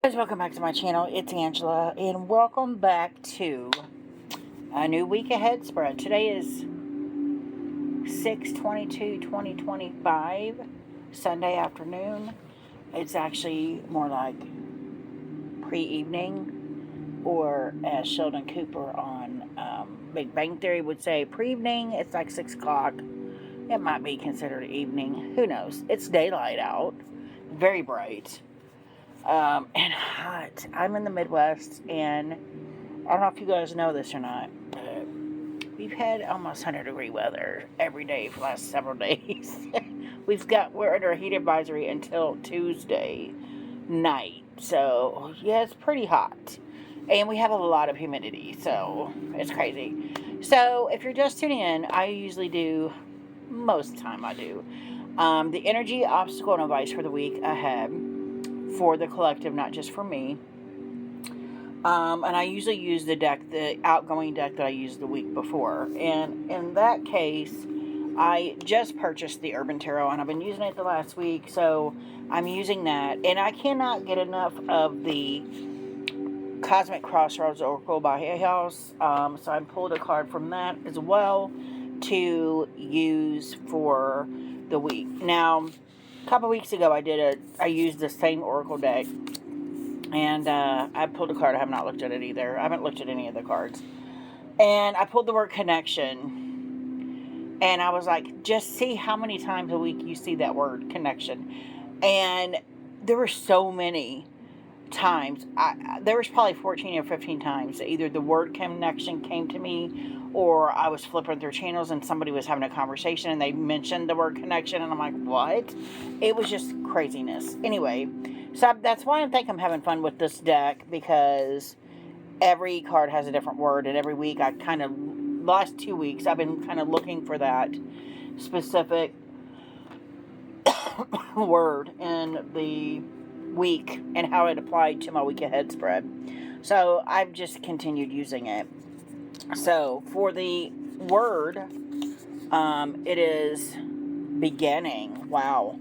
Guys, welcome back to my channel. It's Angela, and welcome back to a new week ahead spread. Today is 6/22/2025, Sunday afternoon. It's actually more like pre-evening, or as Sheldon Cooper on Big Bang Theory would say, pre-evening. It's like 6 o'clock. It might be considered evening. Who knows? It's daylight out, very bright. And hot. I'm in the Midwest, and I don't know if you guys know this or not, but we've had almost 100-degree weather every day for the last several days. We're under a heat advisory until Tuesday night, so yeah, it's pretty hot. And we have a lot of humidity, so it's crazy. So if you're just tuning in, I usually do, most of the time I do, the energy, obstacle, and advice for the week ahead, for the collective, not just for me. And I usually use the outgoing deck that I used the week before. And in that case, I just purchased the Urban Tarot, and I've been using it the last week, so I'm using that. And I cannot get enough of the Cosmic Crossroads Oracle by Hay House. So I pulled a card from that as well to use for the week. Now, a couple weeks ago, I used the same Oracle deck, and I pulled a card. I have not looked at it either. I haven't looked at any of the cards. And I pulled the word connection, and I was like, just see how many times a week you see that word connection. And there were so many times. There was probably 14 or 15 times that either the word connection came to me, or I was flipping through channels and somebody was having a conversation and they mentioned the word connection, and I'm like, what? It was just craziness. Anyway, so that's why I think I'm having fun with this deck, because every card has a different word, and every week last 2 weeks, I've been kind of looking for that specific word in the week and how it applied to my week ahead spread. So I've just continued using it. So for the word, it is beginning. Wow.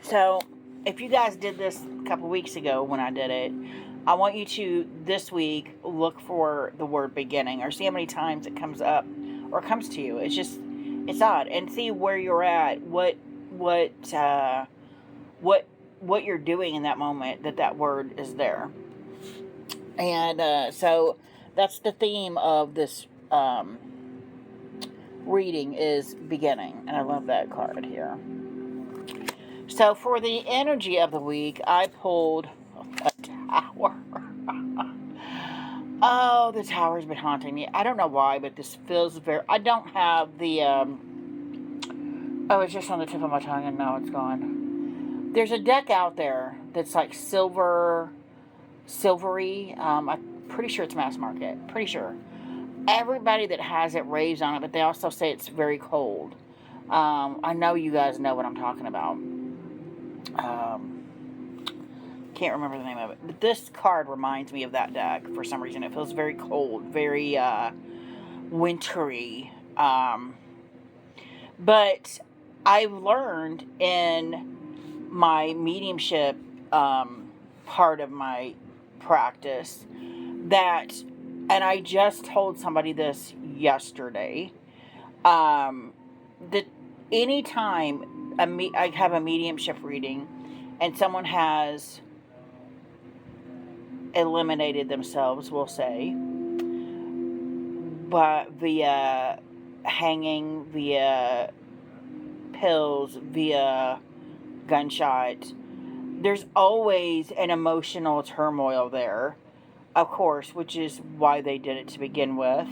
So if you guys did this a couple weeks ago when I did it, I want you to this week look for the word beginning, or see how many times it comes up or comes to you. It's odd, and see where you're at, what you're doing in that moment that word is there. And so that's the theme of this reading, is beginning. And I love that card here. So for the energy of the week, I pulled a tower. Oh, the tower's been haunting me. I don't know why, but this feels I don't have the, oh, it's just on the tip of my tongue and now it's gone. There's a deck out there that's like silvery. I'm pretty sure it's mass market. Pretty sure. Everybody that has it raves on it, but they also say it's very cold. I know you guys know what I'm talking about. Can't remember the name of it. But this card reminds me of that deck for some reason. It feels very cold, very wintry. But I've learned in my mediumship part of my practice that, and I just told somebody this yesterday, that anytime I have a mediumship reading and someone has eliminated themselves, we'll say, but via hanging, via pills, via gunshot, there's always an emotional turmoil there, of course, which is why they did it to begin with,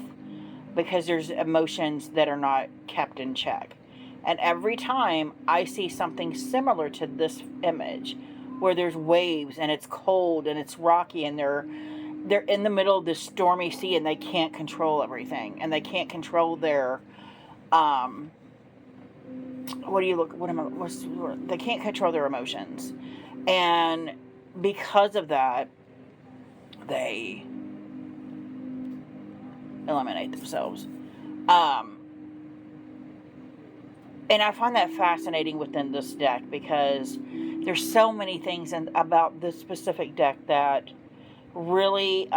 because there's emotions that are not kept in check. And every time I see something similar to this image, where there's waves and it's cold and it's rocky, and they're in the middle of this stormy sea, and they can't control everything, and they can't control their they can't control their emotions, and because of that, they eliminate themselves. And I find that fascinating within this deck, because there's so many things about this specific deck that really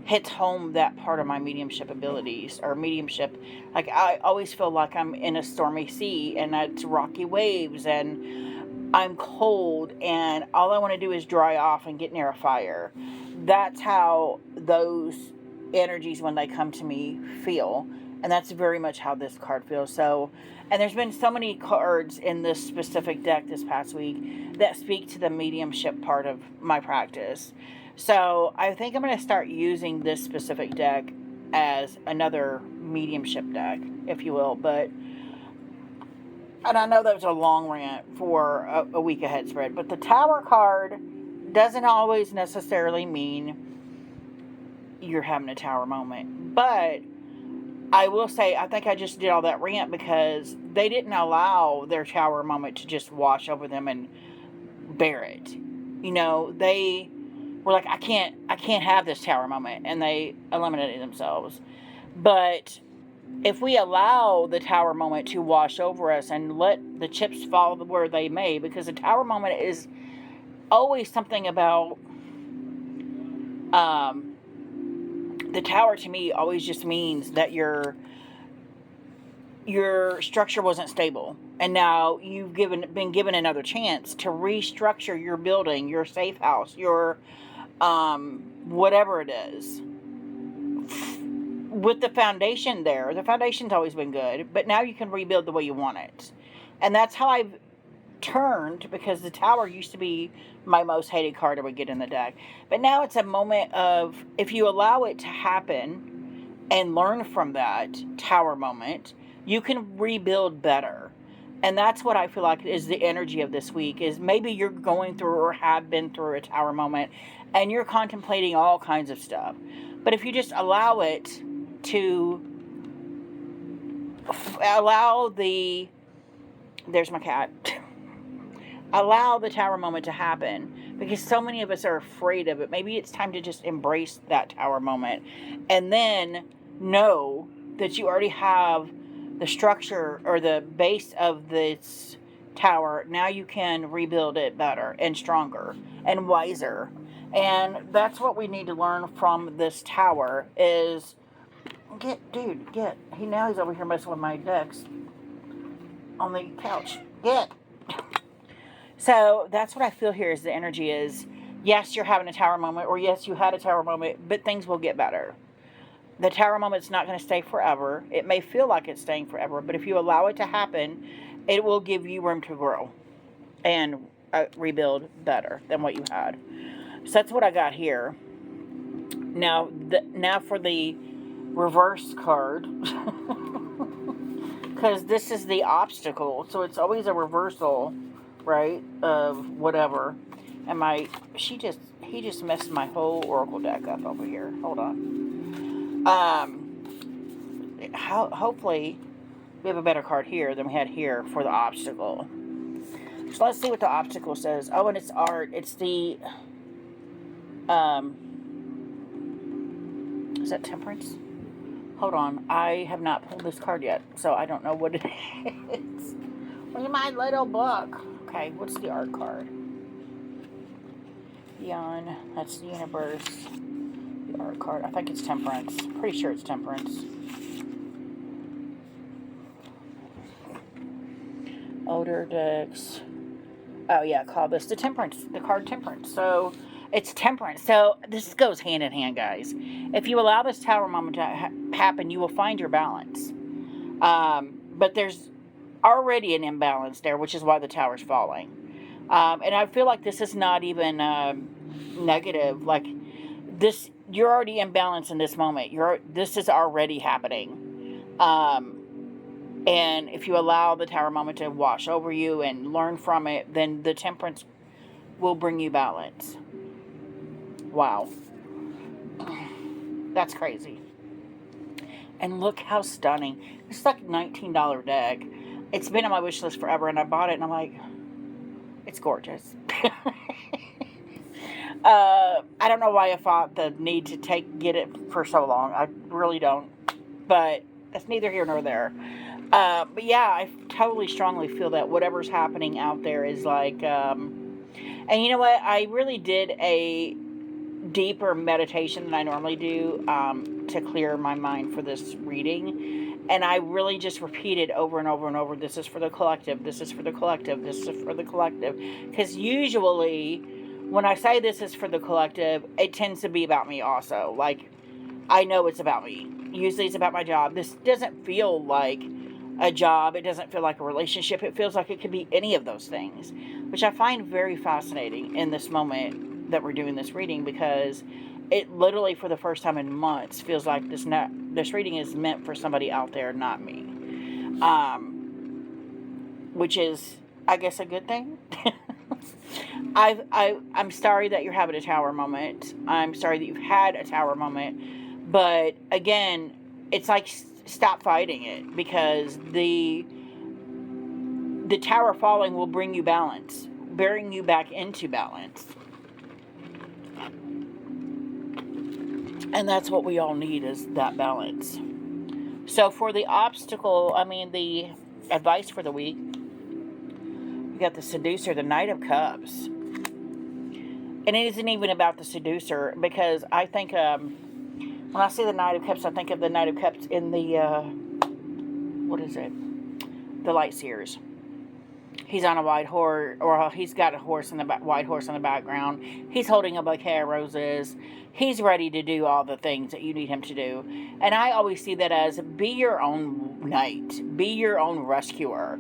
hits home that part of my mediumship abilities, or mediumship. Like, I always feel like I'm in a stormy sea and it's rocky waves and I'm cold and all I want to do is dry off and get near a fire. That's how those energies, when they come to me, feel. And that's very much how this card feels. So, and there's been so many cards in this specific deck this past week that speak to the mediumship part of my practice. So I think I'm going to start using this specific deck as another mediumship deck, if you will. But, and I know that was a long rant for a week ahead spread, but the Tower card doesn't always necessarily mean you're having a Tower moment. But I will say, I think I just did all that rant because they didn't allow their Tower moment to just wash over them and bear it. You know, they were like, I can't have this Tower moment, and they eliminated themselves. But if we allow the Tower moment to wash over us and let the chips fall where they may, because the Tower moment is always something about, the Tower to me always just means that your structure wasn't stable, and now you've been given another chance to restructure your building, your safe house, your whatever it is. With the foundation there, the foundation's always been good, but now you can rebuild the way you want it. And that's how I've turned, because the Tower used to be my most hated card I would get in the deck. But now it's a moment of, if you allow it to happen and learn from that Tower moment, you can rebuild better. And that's what I feel like is the energy of this week, is maybe you're going through or have been through a Tower moment and you're contemplating all kinds of stuff. But if you just allow it to, there's my cat, allow the Tower moment to happen, because so many of us are afraid of it. Maybe it's time to just embrace that Tower moment and then know that you already have the structure or the base of this Tower. Now you can rebuild it better and stronger and wiser. And that's what we need to learn from this Tower is, now he's over here messing with my decks on the couch. So that's what I feel here is the energy is, yes, you're having a Tower moment, or yes, you had a Tower moment, but things will get better. The Tower moment's not going to stay forever. It may feel like it's staying forever, but if you allow it to happen, it will give you room to grow and rebuild better than what you had. So that's what I got here. Now for the reverse card, because this is the obstacle, so it's always a reversal, right, of whatever. And he just messed my whole Oracle deck up over here. Hold on. Hopefully we have a better card here than we had here for the obstacle. So let's see what the obstacle says. Oh, and it's art. It's the, is that Temperance? Hold on. I have not pulled this card yet, so I don't know what it is. Where's my little book? Okay, what's the art card? Beyond, that's the universe. The art card, I think it's Temperance. Pretty sure it's Temperance. Older decks. Oh yeah, call this the Temperance, the card Temperance. So it's Temperance. So this goes hand in hand, guys. If you allow this Tower moment to happen, you will find your balance. But there's already an imbalance there, which is why the Tower's falling. And I feel like this is not even negative. Like this, you're already imbalanced in this moment. This is already happening. And if you allow the Tower moment to wash over you and learn from it, then the Temperance will bring you balance. Wow. That's crazy. And look how stunning. It's like a $19 deck. It's been on my wish list forever, and I bought it, and I'm like, it's gorgeous. I don't know why I fought the need to get it for so long. I really don't. But that's neither here nor there. But yeah, I totally strongly feel that whatever's happening out there is like, and you know what? I really did a deeper meditation than I normally do to clear my mind for this reading. And I really just repeated over and over and over, this is for the collective, this is for the collective, this is for the collective. Because usually when I say this is for the collective, it tends to be about me also. Like, I know it's about me. Usually it's about my job. This doesn't feel like a job. It doesn't feel like a relationship. It feels like it could be any of those things, which I find very fascinating in this moment that we're doing this reading, because it literally, for the first time in months, feels like this reading is meant for somebody out there, not me. Which is, I guess, a good thing. I'm sorry that you're having a tower moment. I'm sorry that you've had a tower moment. But again, it's like, stop fighting it, because the tower falling will bring you balance, bring you back into balance. And that's what we all need, is that balance. So for the the advice for the week, you got the seducer, the Knight of Cups. And it isn't even about the seducer, because I think, when I see the Knight of Cups, I think of the Knight of Cups in the, what is it? The Light Seers. He's on a white horse, or he's got a horse in the white horse in the background. He's holding a bouquet of roses. He's ready to do all the things that you need him to do. And I always see that as, be your own knight. Be your own rescuer.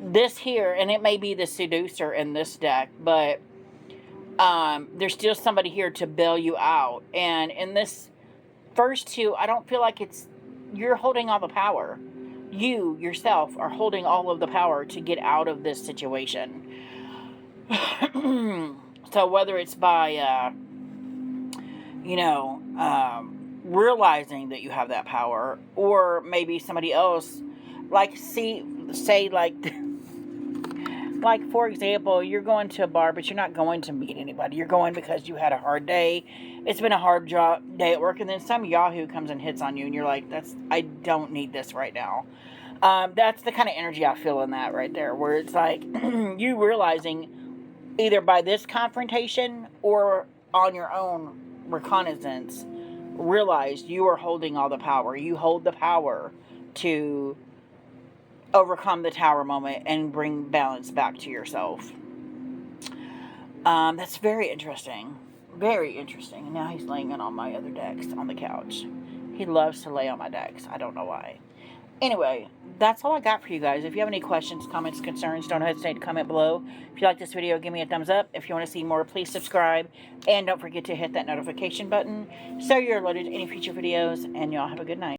This here, and it may be the seducer in this deck, but there's still somebody here to bail you out. And in this first two, I don't feel like you're holding all the power. You, yourself, are holding all of the power to get out of this situation. So whether it's by, realizing that you have that power, or maybe somebody else, like, like, for example, you're going to a bar, but you're not going to meet anybody. You're going because you had a hard day. It's been a hard day at work, and then some yahoo comes and hits on you, and you're like, I don't need this right now. That's the kind of energy I feel in that right there, where it's like, you realizing, either by this confrontation or on your own reconnaissance, realize you are holding all the power. You hold the power to overcome the tower moment and bring balance back to yourself. That's very interesting. Very interesting. And now he's laying on all my other decks on the couch. He loves to lay on my decks. I don't know why. Anyway, that's all I got for you guys. If you have any questions, comments, concerns, don't hesitate to comment below. If you like this video, give me a thumbs up. If you want to see more, please subscribe. And don't forget to hit that notification button so you're alerted to any future videos. And y'all have a good night.